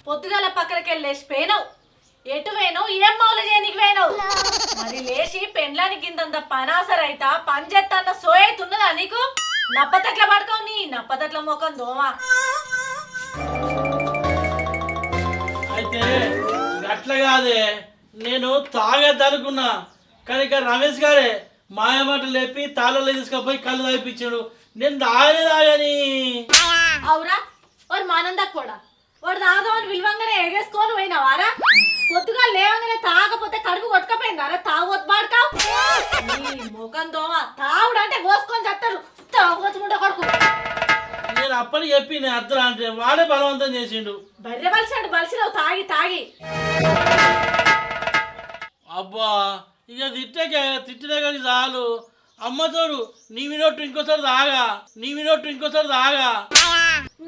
పొద్దుగాల పక్కనకెళ్ళేసి పోయినావు ఎటు వేను ఏం మౌలు చేయనికి వేనావు మరి లేచి పెండ్లానికి ఇంతంత పనాసరైతా పంజెత్తన్న సోయతున్నదా నీకు నప్పతట్ల పడుకోవు నీ నప్పతట్ల మొఖం దోమా అయితే అట్లా కాదే నేను తాగేద్దనుకున్నా కానీ ఇక్కడ రమేష్ గారే మాయమాట లేపి తాళాలు తీసుకపోయి కళ్ళు తాగిపించాడు నేను తాగని అవురా వాడు మానందకు కూడా వాడు తాగదామని విలువంగానే ఎగేసుకొని పోయినావారా పొద్దుగా లేవంగానే తాగపోతే కడుపు కొట్టుకపోయిందారా తాగొద్దు పాడుకావు ముఖం దోమ తాగుడు అంటే కోసుకొని చెప్తారు తాగొచ్చుకుంటే కొడుకు నేను అప్పటి చెప్పి అద్దరు అంటే వాడే బలవంతం చేసిండు బర్రె బలిసాడు బలిసినావు తాగి తాగి అబ్బా ఇక తిట్టగా చాలు అమ్మ తోడు నీ వినొట్టు ఇంకోసారి తాగా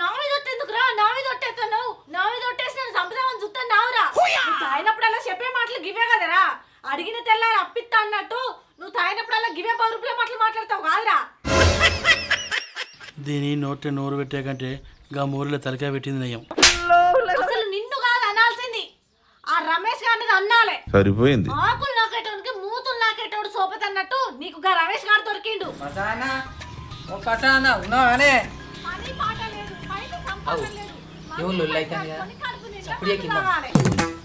నావి దొట్టేందుకురా నావి దొట్టేస్తాను నావి దొట్టేసి నేను సంపదామని చూస్తాను నావురా నువ్వు తాగినప్పుడల్లా చెప్పే మాటలు గివే కదరా అడిగిన తెల్లారి అప్పిస్తా అన్నట్టు నువ్వు తాగినప్పుడల్లా గివే 10 రూపాయల మాటలు మాట్లాడతావు కాదురా దీని నోరు పెట్టే కంటే గా మూరలో తలకాయ పెట్టింది నయం అసలు నిన్ను కాదు అనాల్సింది ఆ రమేష్ గారిని అన్నాలే సరిపోయింది ఆకులు నాకేటోడికి మూతులు నాకేటోడు సోపతి అన్నట్టు నీకు గా రమేష్ గారు దొరికిండు పని పాట లేదు పైకి సంపాదన లేదు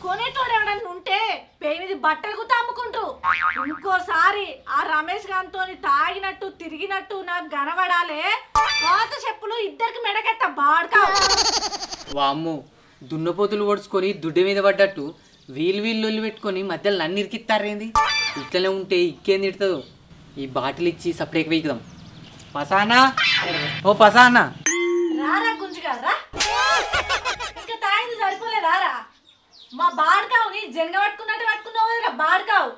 కొనేటోడు ఎవడన్నా ఉంటే పేరు మీద బట్టలు కూడా అమ్ముకుంటూ ఇంకోసారి ఆ రమేష్ గారితో తాగినట్టు తిరిగినట్టు నాకు కనబడాలే పాత చెప్పులు ఇద్దరికి మెడకెత్త బాడుకా వామ్ము దున్నపోతులు ఓడ్చుకొని దుడ్డు మీద పడ్డట్టు వీళ్ళు పెట్టుకొని మధ్యలో నన్ను ఇరికిస్తారేంది ఇట్లనే ఉంటే ఇక్కేం తిడుతుందో ఈ బాటిల్ ఇచ్చి సపరేట్ వేయిద్దాం పసానా ఓ పసానా రారా గుంజుగారా ఇంకా తాగింది సరిపోలేదారా మా బాడుకావుని జంగ పట్టుకున్నట్టు పట్టుకున్నావు కదరా బాడుకావు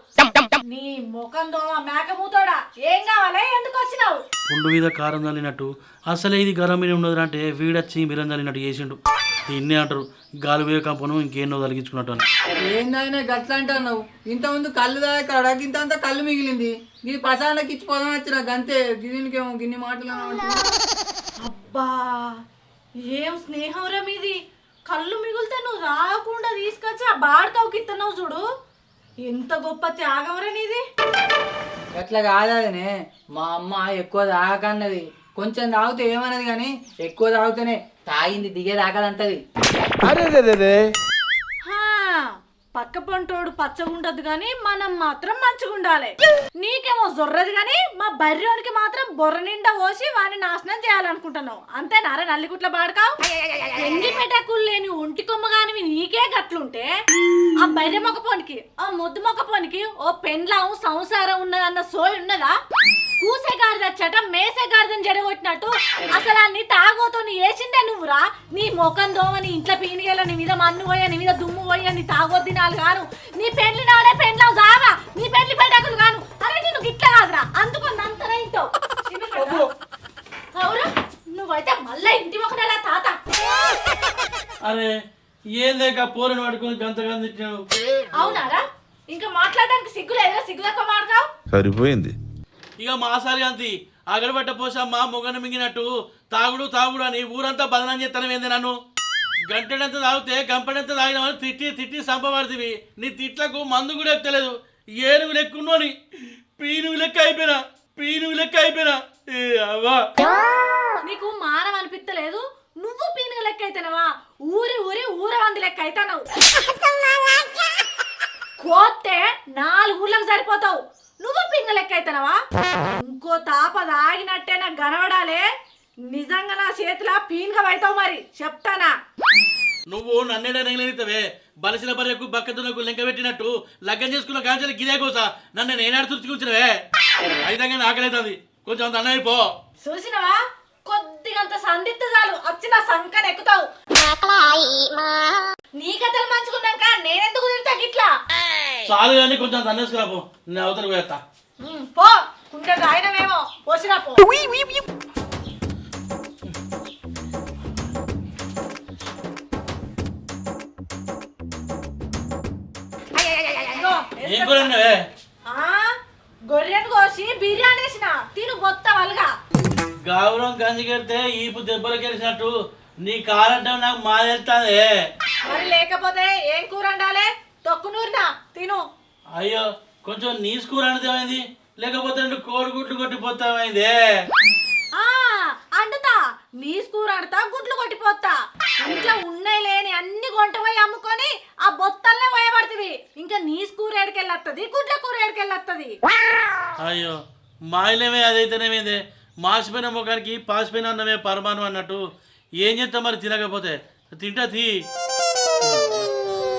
నీ ముఖం దోమ మేకమూతోడా ఏం కావాలి ఎందుకు వచ్చినావు పుండు మీద కారం చల్లినట్టు అసలే ఇది గరం మీద ఉండదు అంటే వీడొచ్చి మిరం చల్లినట్టు చేసిండు దీన్నే అంటారు గాలి వేయ కంపను ఇంకేన్నో తలిగించుకున్నట్టు అని ఏందైనా గట్లా అంటున్నావు ఇంతకుముందు కళ్ళు దాకా ఇంత కళ్ళు మిగిలింది ఇది పసానకి ఇచ్చిపోదాం వచ్చిన గంతే దీనికేమో గిన్ని మాటలు అబ్బా ఏం స్నేహం రా మీది కళ్ళు మిగిలితే నువ్వు రాకుండా తీసుకొచ్చి ఆ బాడుకావుకి ఇస్తున్నావు చూడు ఎంత గొప్ప త్యాగంరా నీది అట్లా కాదనే మా అమ్మ ఎక్కువ తాగకన్నది కొంచెం తాగితే ఏమన్నది కానీ ఎక్కువ తాగితేనే తాగింది దిగే తాగదంటది పక్క పంటోడు పచ్చగుండదు గాని మనం మాత్రం మంచిగుండాలి నీకేమో జొర్రది గాని మా బర్రెోనికి మాత్రం బొర్ర నిండా పోసి వాని నాశనం చేయాలనుకుంటున్నావు అంతేనారా నల్లిగుట్ల బాడకావు ఎంగి పెటకులు లేని ఒంటి కొమ్మగానివి నీకే గట్లుంటే ఆ బర్రె మొక్కపోనికి ఆ ముద్దు మొక్కపోనికి ఓ పెండ్లాం సంసారం ఉన్నదన్న సోయి ఉన్నదా కూసే గాడిద చట మేసే గాడిదని జడగొట్టినట్టు అసలు అన్ని తాగోతో వేసిందే నువ్వురా నీ ముఖం దోమని ఇంట్లో పీనిగేలా నీ మీద మన్ను పోయా నీ మీద దుమ్ము పోయా నీ తాగొద్ది నాలు గాను నీ పెండ్లి నాడే పెండ్లావు జాగా నీ పెండ్లి పెట్టకులు గాను అరే నేను గిట్ల కాదురా అందుకొని అంతరా ఇంతో అవురా నువ్వైతే మళ్ళా ఇంటి మొక్కడలా తాత అరే ఏం లేక పోరని పడుకొని గంతగా తిట్టావు అవునారా ఇంకా మాట్లాడడానికి సిగ్గు లేదా సిగ్గు తక్కువ మాట్లావు సరిపోయింది ఇక మాసారి అంతి అగడబట్ట పోసమ్మ మొగన మింగినట్టు తాగుడు అని ఊరంతా బదనం చేస్తాను ఏంది నన్ను గంటెడంత తాగితే గంపడంత తాగినామని తిట్టి సంపబడుతుంది నీ తిట్లకు మందు కూడా ఎక్కలేదు ఏనుగు లెక్కును అని పీనుగు లెక్క అయిపోయినా నీకు మానం అనిపిస్తలేదు నువ్వు పీనుగు లెక్క అయితేనవా ఊర వంది లెక్క అయితావు కోస్తే 4 ఊర్లకు సరిపోతావు నువ్వు పింగ లెక్క అయితేనవా ఇంకో తాప తాగినట్టే నాకు కనబడాలే నిజంగా నా చేతిలో పీనుగ అవుతావు మరి చెప్తానా నువ్వు నన్నేడా నెగలేనితవే బలసిన బర్రెకు బక్కతునకు లెంక పెట్టినట్టు లగ్గం చేసుకున్న కాంచెలు గిరే కోసా నన్ను నేనాడు తుడుచుకుంటున్నావే అయితే ఆకలేతుంది కొంచెం అంత అన్నైపో చూసినవా కొద్దిగంత సందిత్త చాలు వచ్చిన సంకన ఎక్కుతావు నీ కథలు మంచుకున్నాక నేనెందుకు తిడతా గిట్లా చాలు కానీ కొంచెం అంత అన్నేసుకురాపో నేను అవతలకు పోయేస్తా పో కుంటే రాయనమేమో పోసిరా పో ఇదిగో, ఏం కూరన్నావే గొర్రెను కోసి బిర్యానీ వేసిన తిను బొత్త వల్గా గౌరవం గంజి కడితే ఈపు దెబ్బలు గెలిచినట్టు నీ కాలంటే నాకు మాదేస్తాదే మరి లేకపోతే ఏం కూర వండాలి తొక్కు నూరినా తిను అయ్యో కొంచెం నీసు కూర అనేది లేకపోతే రెండు కోడిగుడ్లు కొట్టిపోతామైందే ఆ అండుతా నీ కూర అండుతా గుడ్లు కొట్టిపోతా ఇంట్లో ఉన్నాయి లేని అన్ని కొంట పోయి అమ్ముకొని ఆ బొత్తల్నే పోయబడుతుంది ఇంకా నీ కూర ఏడికెళ్ళొస్తుంది గుడ్ల కూర ఏడికెళ్ళొస్తుంది అయ్యో మాయలేమే అదైతేనేమైందే మాసిపోయిన ముఖానికి పాసిపోయిన అన్నమే పరమానం అన్నట్టు ఏం చేస్తాం మరి తినకపోతే తింటా తీ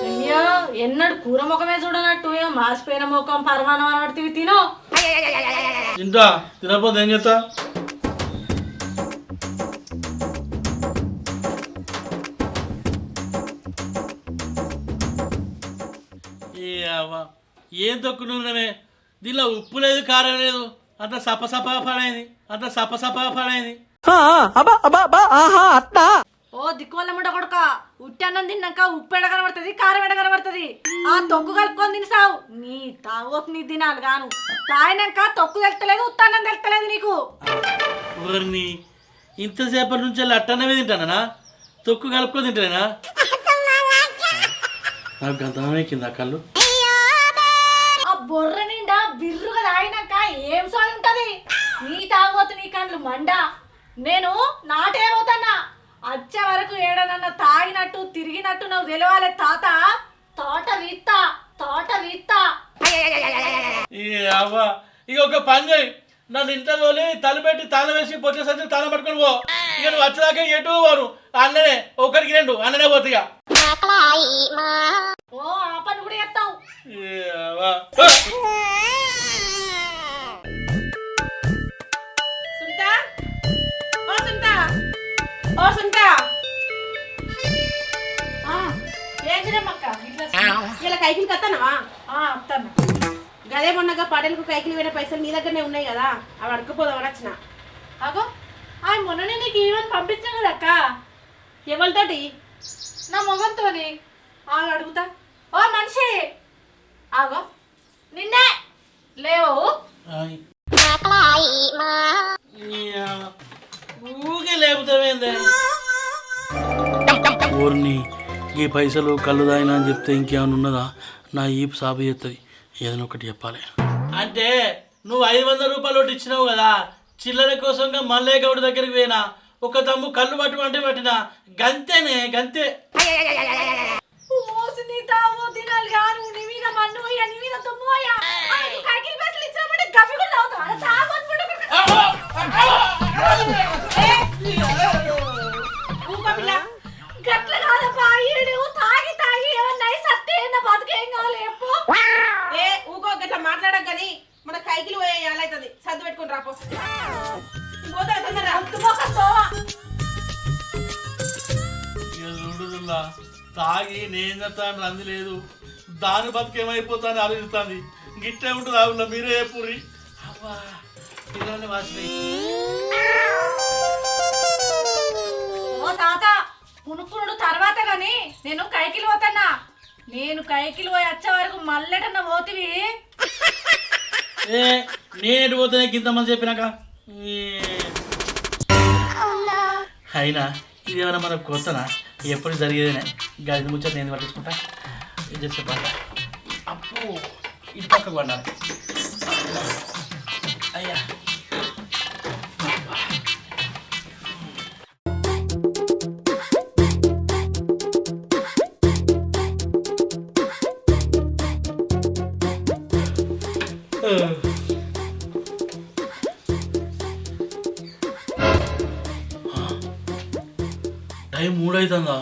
అయ్యో ఎన్నడు కూర ముఖమే చూడనట్టు మాసిపోయిన ముఖం పరమానం అనబడుతుంది తిను తింటా తినకపోతే ఏం చేస్తా ఏం తొక్కునున్నమే దీనిలో ఉప్పు లేదు కారం లేదు అంత సపసపా పడైంది అంత సపసపా పడైంది ఓ దిక్కువల్ల ముడ్డ కొడుక ఉట్టి అన్నం తిన్నాక ఉప్పు ఎడ కనబడుతుంది కారం ఎడ కనబడుతుంది ఆ తొక్కు కలుపుకొని తినసావు నీ తాగోకు నీ తినాలి గాను తాగినాక తొక్కు తెలుస్తలేదు ఉత్తన్నం తెలుస్తలేదు నీకు ఊరిని ఇంతసేపటి నుంచి అట్టన్నమే తింటానా తొక్కు కలుపుకొని తింటానా నాకు గంతమే కింద కళ్ళు ఆ బొర్ర నిండా బిర్రుగా తాగినాక ఏం సాగి ఉంటది నీ తాగోతు నీ కండ్లు మండ నేను నాటేపోతానా వచ్చే వరకు ఏడనన్న తాగినట్టు తిరిగినట్టు నాకు తెలవాలి తాత తోట వీత్తా తోట వీత్తా అవ్వా ఇక ఒక పని చేయి నన్ను ఇంట్లో తోలి తలపెట్టి తాళ వేసి పొచ్చే సంచి తాళం పట్టుకొని పో ఇక నువ్వు వచ్చేదాకా ఎటు వారు అన్ననే ఒకరికి రెండు అన్ననే పోతుగా ఓ ఆ పని కూడా చేస్తావు సుంతా ఓ సుంతా ఓ సుంతా ఏం చేయమక్క ఇలా కైకిలు కత్తానవా అత్తన్న గదే మొన్నగా పాటలకు కైకిలు వేరే పైసలు నీ దగ్గరనే ఉన్నాయి కదా అవి అడకపోదామని వచ్చిన అగో ఆ మొన్ననే నీకు ఈవెన్ పంపించాను కదా అక్క ఎవరితోటి నా మొగంతోని ఆగు అడుగుతా ఓ మనిషి ఆగో నిన్నే లేవు ఊకే లేపుతావేందే ఊరిని ఈ పైసలు కళ్ళు తాగినా అని చెప్తే ఇంకేమైనా ఉన్నదా నా ఈపు సాపు చేస్తుంది ఏదైనా ఒకటి చెప్పాలి అంటే నువ్వు 500 రూపాయలు ఒకటి ఇచ్చినావు కదా చిల్లర కోసంగా మల్లయ్య గౌడి దగ్గరికి పోయినా ఒక తమ్ము కళ్ళు పట్టుమంటే పట్టినా గంతేనే గంతే నీ తావు తినాలి గాను నీ మీద మన్ను పోయా నీ మీద తుమ్ము పోయా కైకిల్ పైసలు ఇచ్చినప్పుడు గబ్బి కూడా తాగుతావా తాగొద్దు గట్ల కాదప్పా ఈడు తాగి తాగి ఏమన్నా సత్తే బతుకేం కావాలి ఎప్పు ఏ ఊకో గట్లా మాట్లాడక కానీ మన కైకిలు పోయేయాలవుతుంది సర్దు పెట్టుకుని రాపో పోతా తొందరరా తాగి నేను చెప్తాను రంది లేదు దాని బతుకేమైపోతాను ఆలోచిస్తాను గిట్టే ఉంటుంది ఆవుల మీరే పూరి అవ్వా పిల్లల్ని వాసినాయి ఓ తాత పునుకునుడు తర్వాత గాని నేను కైకిలు పోతానా నేను కైకిలు పోయి వచ్చే వరకు మల్లెటన్న పోతివి ఏ నేను పోతే ఇంతమంది చెప్పినాక అయినా ఇదేమైనా మనకు కొత్తనా ఎప్పుడు జరిగేదేనే గది ముచ్చట నేను పట్టించుకుంటా ఇది చెప్పాలి అప్పు ఇటు పక్కకు పడ్డాను అయ్యా టైం 3 అవుతుందా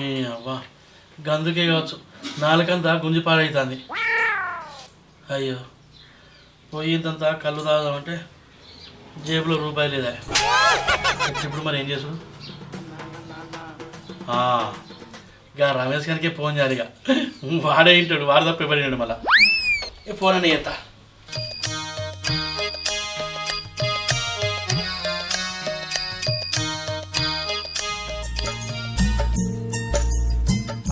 ఏ అవ్వా గందుకే కావచ్చు నాలుకంతా గుంజి పాడైతుంది. అయ్యో పోయిందంతా కళ్ళు తాగుదామంటే జేబులో రూపాయి లేదా. ఇప్పుడు మరి ఏం చేసుడు? ఇక రమేష్ గారికి ఫోన్ చేయాలి. ఇక వాడే ఇంటాడు, వాడు తప్ప ఇవ్వలేడు. మళ్ళా ఫోన్ అని చేస్తా.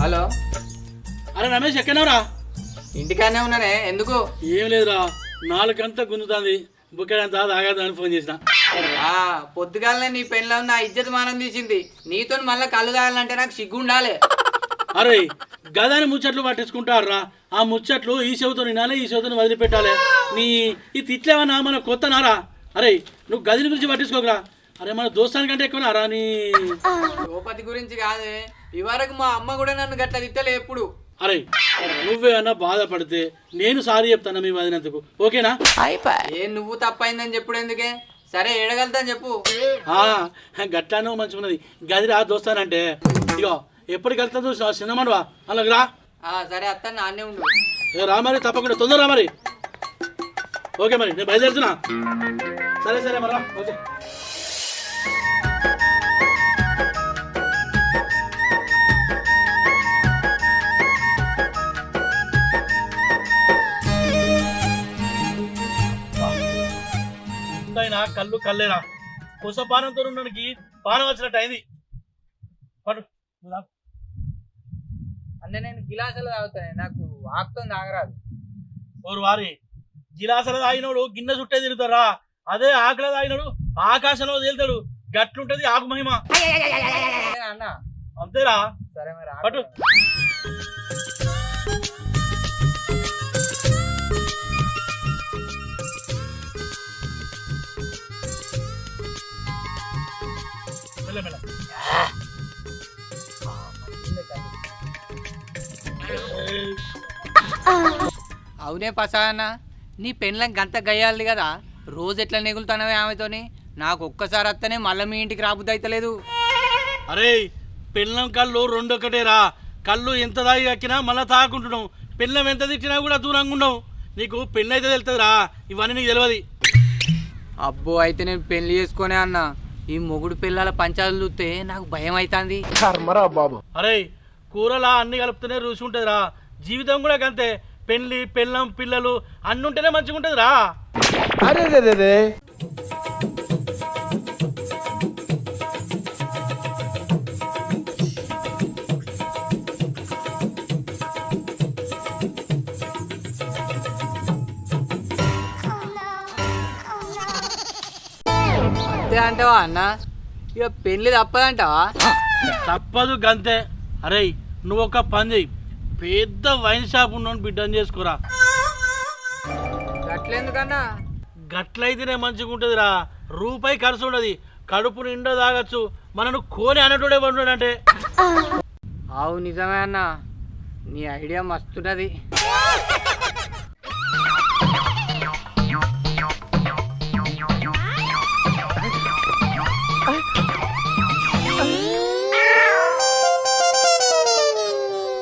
హలో, అరే రమేష్ ఎక్కడన్నావురా? ఇంటికాడనే ఉన్నానే. ఎందుకు? ఏం లేదురా, నాలుకంతా గుంజుతుంది, బుక్కెడంతా తాగదని ఫోన్ చేసిన. పొద్దుగాలనే నీ పెళ్ళలో నా ఇజ్జత్ మానం తీసింది. నీతో మళ్ళీ కళ్ళు తాగాలంటే నాకు సిగ్గు ఉండాలి. అరే గదాని ముచ్చట్లు పట్టించుకుంటారా? ఆ ముచ్చట్లు ఈ చెవితో వినాలి, ఈ చెవితో వదిలిపెట్టాలి. నీ ఈ తిట్లేమన్నా మన కొత్త నారా? అరే నువ్వు గదిని గురించి పట్టించుకోకరా. అరే మన దోస్తానికంటే ఎక్కువ నారా నీ? ద్రౌపది గురించి కాదే, ఇవరకు మా అమ్మ కూడా నన్ను గట్ల తిట్టలే ఎప్పుడు. అరే నువ్వేమన్నా బాధపడితే నేను సారీ చెప్తాను మీ వదినందుకు, ఓకేనా? ఏ నువ్వు తప్పైందని చెప్పుడు ఎందుకే? సరే ఏడగలుగుతాను చెప్పు. గట్లానో మంచిగున్నది. గదిరా దోస్తానంటే ఇగో ఎప్పటికి వెళ్తా చూసినా చిన్నమాడవా అలాగ రా. సరే అత్త నాన్నే ఉండు. రా మరి, తప్పకుండా తొందర రా మరి. ఓకే మరి నేను బయలుదేరుతున్నా. సరే సరే మరి రా. ఓకే. కళ్ళు కల్లేరా, కుసపానంతో ఉండడానికి పానం వచ్చినట్టు అయింది. పడు అంటే నేను గిలాసులు తాగుతాను, నాకు ఆకుతో తాగరాదు. ఓరు వారి గిలాసల తాగినోడు గిన్నె చుట్టే తిరుగుతారా? అదే ఆకుల తాగినోడు ఆకాశంలో తేలుతాడు. గట్లుంటది ఆకు మహిమ. అన్న అంతేరా. సరే మరి పట్టు. అవునే పసాన, నీ పెళ్ళం గంత గయ్యాలి కదా, రోజు ఎట్లా నెగులుతానవే ఆమెతోని? నాకు ఒక్కసారి వస్తేనే మళ్ళీ మీ ఇంటికి రాబుద్ది అవుతలేదు. అరే పెళ్ళం కళ్ళు రెండొకటేరా. కళ్ళు ఎంత తాగి ఎక్కినా మళ్ళీ తాగుకుంటున్నావు. పెళ్ళం ఎంత తిట్టినా కూడా దూరంగా ఉండవు. నీకు పెళ్ళి అయితే తెలుస్తుందిరా, ఇవన్నీ నీకు తెలియదు. అబ్బో అయితే నేను పెళ్లి చేసుకునే అన్న. ఈ మొగుడు పిల్లల పంచాలు చూస్తే నాకు భయం అవుతుంది. అరే కూరలా అన్ని కలుపుతూనే రుచి ఉంటుందిరా. జీవితం కూడా అంతే. పెళ్ళి పెళ్ళం పిల్లలు అన్ని ఉంటేనే మంచిగా ఉంటుందిరా. అరే అంతే అంటావా అన్న? ఇక పెళ్లి తప్పదంటావా? తప్పదు గంతే. అరే నువ్వు ఒక పని చెయ్యి, పెద్ద వైన్ షాప్ ఉన్నాను బిడ్డని చేసుకోరా. గట్లెందుకన్నా? గట్లయితేనే మంచిగా ఉంటుందిరా. రూపాయి ఖర్చు ఉండదు, కడుపు నిండా తాగచ్చు. మనను కోని అనేటోడే ఉన్నాడంటే. అవు నిజమే అన్న, నీ ఐడియా మస్తున్నది.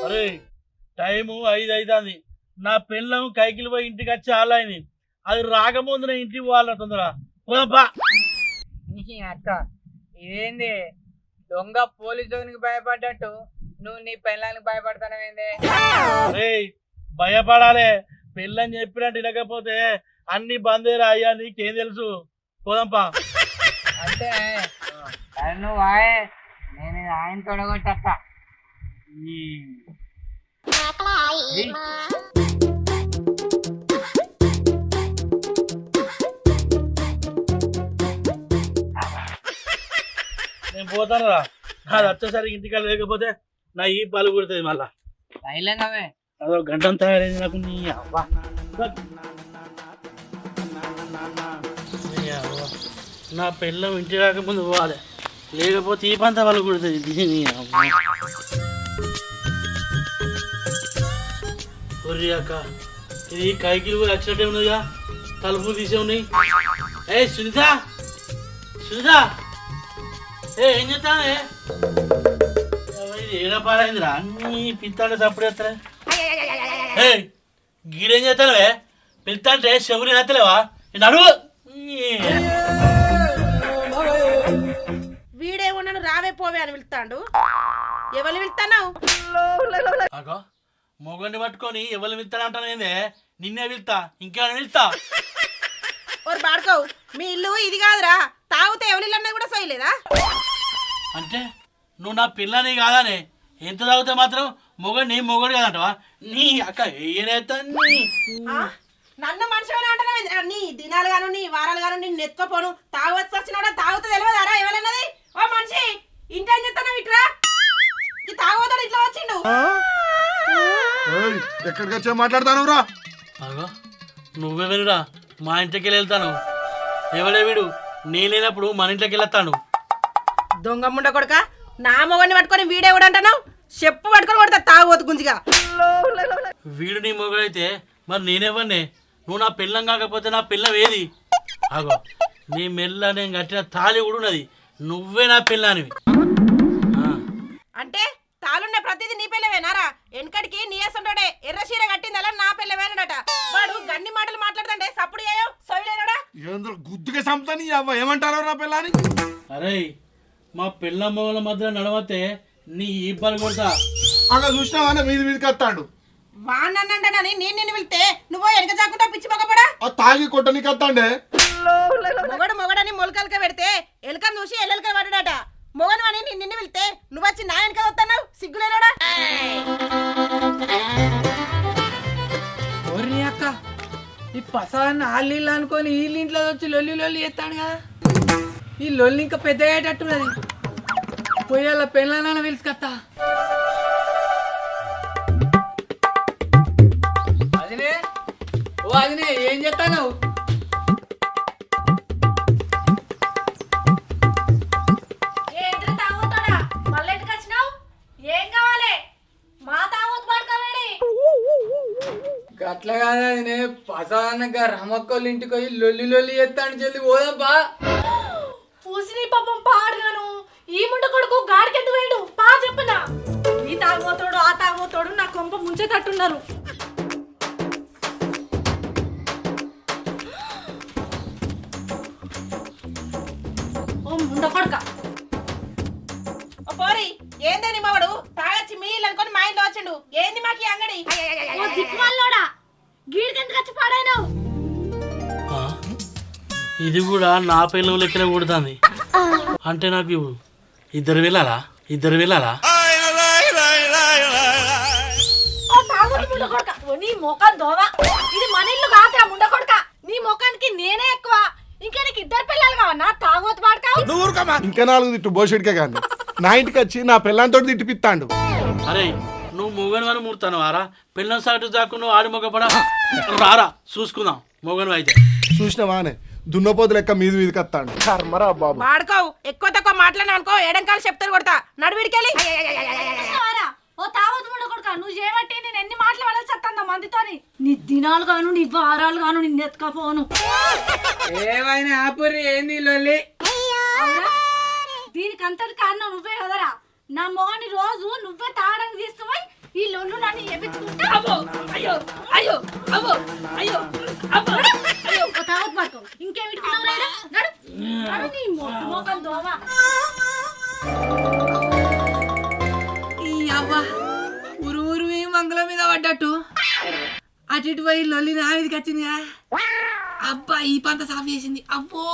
అరే టైము 5 అవుతుంది. నా పెళ్ళం కైకిలు పోయి ఇంటికి వచ్చి ఆలైంది. అది రాకముందు నేను ఇంటికి పోవాల తొందర. పోదాంపా. అక్క ఇదేంది దొంగ పోలీసునికి భయపడ్డట్టు నువ్వు నీ పెళ్ళానికి భయపడతానవేంది? అరే భయపడాలే. పెళ్ళని చెప్పినట్టు వినకపోతే అన్ని బందేరా అయ్యా, నీకేం తెలుసు. పోదాంపా. అంటే నువ్వు నేను ఆయన తొడగొట్టక్క. నేను పోతాను రా. అది వచ్చేసరికి ఇంటికి లేకపోతే నా ఈ పాలు కుడుతుంది మళ్ళా. అదో గంటం తయారైంది నాకు. నీ అవ్వ నా పెళ్ళం ఇంటి రాకముందు పోవాలి, లేకపోతే ఈ పంత వాళ్ళు కుడుతుంది. ఒర్రి అక్క, ఇది కైకిలు కూడా వచ్చినట్టే ఉన్నదిగా, తలుపులు తీసే ఉన్నాయి. ఏ సునీత, సునీత, ఏం చేస్తానే? ఇది ఏడ పాడైందిరా అన్ని పిత్తాంటే సప్పుడు చేస్తారా గీడేం చేస్తానవే పిత్తంటే చెవులు ఎత్తలేవా నడువు వీడేమన్నాను రావే పోవే అని పిలుస్తాడు. ఎవరు పిలుస్తాను? అగో మొగన్ని పట్టుకొని ఎవరు వెళ్తానంటాను ఏందే నిన్నే వెళ్తా ఇంకేమైనా వెళ్తా ఓరు బాడుకోవు మీ ఇల్లు ఇది కాదురా, తాగితే ఎవరిల్లు అన్నది కూడా సోయలేదా? అంటే నువ్వు నా పిల్లని కాదానే ఎంత తాగితే మాత్రం మొగడు కాదంటవా నీ అక్క ఏనేస్తా నన్ను మనిషిని అంటున్నావు. నీ దినాలు గాను నీ వారాలు గాను నేను నెత్తుకోపోను. తాగవచ్చు వచ్చినాడా తాగుతూ తెలియదారా ఎవరన్నది? ఓ మనిషి ఇంటేం చెప్తాను ఇట్రా, ఈ తాగబోతాడు ఇట్లా వచ్చిండు. ఎక్కడికి వచ్చా మాట్లాడతాను రా? అగో నువ్వే వెనురా మా ఇంట్లోకి వెళ్ళి వెళ్తాను. ఎవడే వీడు నేను లేనప్పుడు మన ఇంట్లోకి వెళ్ళొస్తాను. దొంగ ముండ కొడుక నా మొగన్ని పట్టుకొని వీడే కూడా అంటాను. చెప్పు పట్టుకొని కొడతా తాగబోతు గుంజిగా. వీడు నీ మొగుడైతే మరి నేనేవన్నే నువ్వు నా పిల్లం కాకపోతే నా పిల్లం ఏది? అగో నీ మెల్ల నేను కట్టిన తాళి కూడా ఉన్నది, నువ్వే నా పిల్లానివి. అంటే తాళున్న ప్రతిదీ నీ పిల్లవేనారా? వెనకడికి నీ వేస్తుంటాడే ఎర్ర చీర కట్టింది అలా నా పిల్లవేనడట. వాడు గన్ని మాటలు మాట్లాడుతుంటే సప్పుడు చేయో సొయలేనడా? ఏంద్ర గుద్దుగా చంపుతాని అవ్వ ఏమంటారు నా పిల్లని? అరే మా పిల్ల మొగల మధ్య నడవతే నీ ఇబ్బంది కొడతా. అక్కడ చూసినావా మీదికి వస్తాడు. వాడినంటానని నేను నిన్ను వెళ్తే నువ్వు వెనక చాకుండా పిచ్చి మొగపడా? ఆ తాగి కొట్టనికి వస్తాండే. మొగడని మొలకలక పెడితే ఎలుకను చూసి ఎల్లెలక పడ్డాడట. మొగను అని నిన్ను వెళ్తే నువ్వు వచ్చి నా వెనక వస్తున్నావు, సిగ్గులేనాడా? ఓర్ని అక్క ఈ పసాన్ని ఆళ్ళు అనుకొని వీళ్ళ ఇంట్లో వచ్చి లొల్లి ఎత్తాడు కదా. ఈ లొల్లి ఇంకా పెద్ద అయ్యేటట్టున్నది. పోయేలా పెళ్ళనైనా పిలుచుకొస్తా. అదినే ఓ అదినే ఏం చెప్తాను? ఏంటి తాగుతాడా? మళ్ళీ ఎందుకు వచ్చినావు? ఏం కావాలి? మా తాగొద్దు పడుకోవేడి. అట్లా కాదు అదినే పసాన్నగా రమక్కోళ్ళ ఇంటికి పోయి లొల్లి ఎత్తాడు. జల్ది పోదాంపా. పూసిని పాపం పాడుగాను. ఈ ముండ కొడుకు గాడికెందుకు వేడు పా చెప్పునా. ఈ తాగబోతాడు ఆ తాగబోతాడు నా కొంప ముంచేటట్టున్నారు. ఓ ముండ కొడుక పోరి ఏందని మావాడు తాగచ్చి మీళ్ళు అనుకొని మా ఇంట్లో వచ్చిండు. ఏంది మాకి అంగడి? ఓ దిక్కుమాలోడా గీడికెందుకు వచ్చి పాడైనావు? ఇది కూడా నా పిల్లం లెక్కనే కొడుతుంది. అంటే నాకు ఇద్దరు వెళ్ళాలా? ఓ తాగుడు ముండ కొడుక. ఓ నీ మొఖం దోవ. ఇది మన ఇల్లు కాదురా ముండ కొడుక. నీ మొఖానికి నేనే ఎక్కువ. ఇంకా నీకు ఇద్దరు పిల్లలు కావన్నా తాగోతు పాడకావు. ఇంకా 4 తిట్టు బోషెడికే కానీ నా ఇంటికి వచ్చి నా పిల్లంతో తిట్టిపిస్తాడు. అరే నువ్వు మొగను అని ముడతాను ఆరా పిల్లం సాటు దాక్కును ఆడి మొగపడా రారా చూసుకుందాం మొగను అయితే. చూసినవానే దున్నపోతు లెక్క మీదికి వస్తాడు. కర్మరా బాబు. వాడుకోవు ఎక్కువ తక్కువ మాట్లాడినా అనుకో ఏడంకాలు చెప్తారు కొడతా. నడువిడికెళ్ళి ఓ తాగోతు ముండ కొడుక. నువ్వు చేయబట్టి నేను ఎన్ని మాటలు పడాల్సి వస్తుందా మందితోని. నీ దినాలు గాను నీ వారాలు గాను నిన్ను ఎత్తుకపోను. ఏమైనా ఆపురి ఏంది లొల్లి? దీనికి అంతటి కారణం నువ్వే కదరా. నా మొగాన్ని రోజు నువ్వే తాగడానికి తీసుకుపోయి ఈ లొల్లు నన్ను ఎప్పించుకుంటా. తాగొద్దు పడుకో. ఇంకేం ఇటుకున్నావు? నీ మొఖం దోమ. ఈ అవ్వ ఊరు మంగళం మీద పడ్డట్టు అటు ఇటు పోయి లొల్లి నా మీదకి వచ్చింది. అబ్బా ఈ పంత సాఫ్ చేసింది. అబ్బో